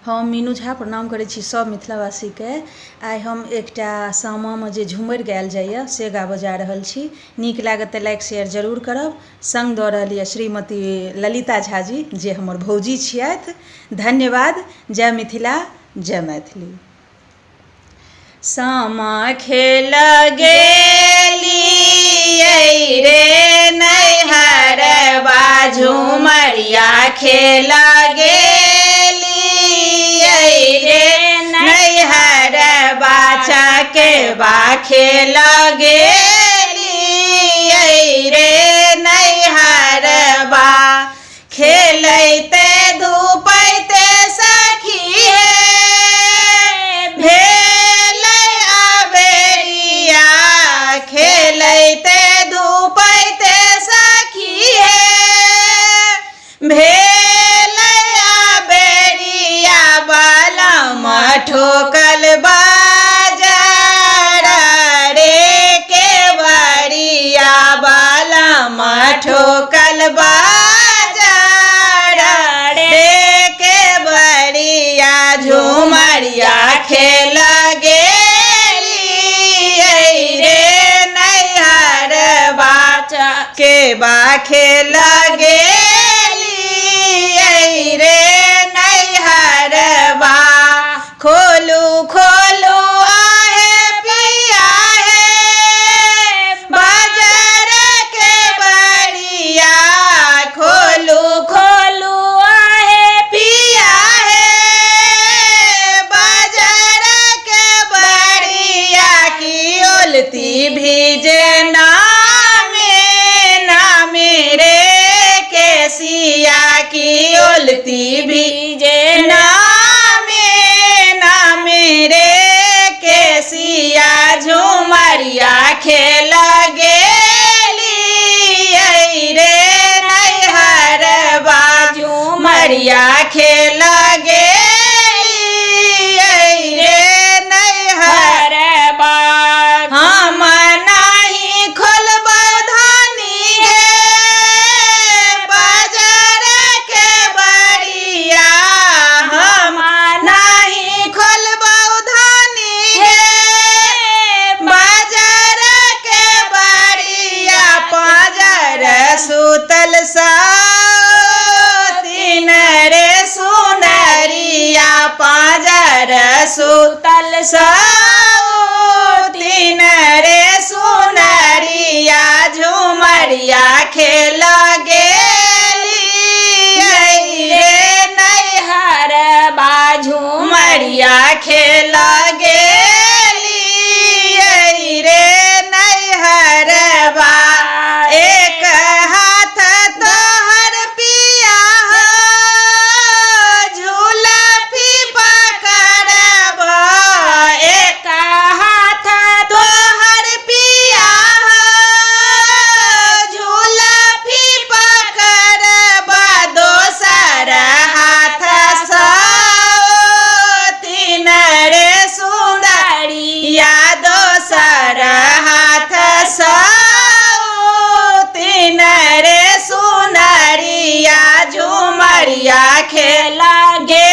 हम मीनू झा प्रणाम करै छी सब मिथिलावासीके। आइ हम एकटा सामामे जे झूमर गायल जाइए से गाबऽ जा रहल छी। नीक लागत तऽ लाइक शेयर जरूर करब। सङ्ग दऽ रहल यऽ श्रीमती ललिता झा जी जे हमर भौजी छियथि। धन्यवाद। जय मिथिला जय मैथिली। सामा खेल गेलियै रे नैहरबा झूमरिया खेल चकेबा खेल गेलियै रे नैहरबा खेलैते धूपैते सखी हे भेलै अबेरिया खेलैते धूपैते सखी हे भेलै अबेरिया बलम ठोकल ठोकल बाजार रे के बरिया झूमरिया खेल गेलियै रे नैहरबा चकेबा खेल गेलियै रे नैहरबा खोलू खोलू भीजे नामे रे केसिया की ओलती भीजे नामे रे केसिया झूमरिया खेल गेलियै रे नैहरबा झूमरिया खेल सुतल तीन रे सुनरिया पाजर सुतल तीन रे सुनरिया झूमरिया खेल गेलियै रे नैहरबा झूमरिया खेल गेलियै रे नैहरबा झूमरिया खेल गे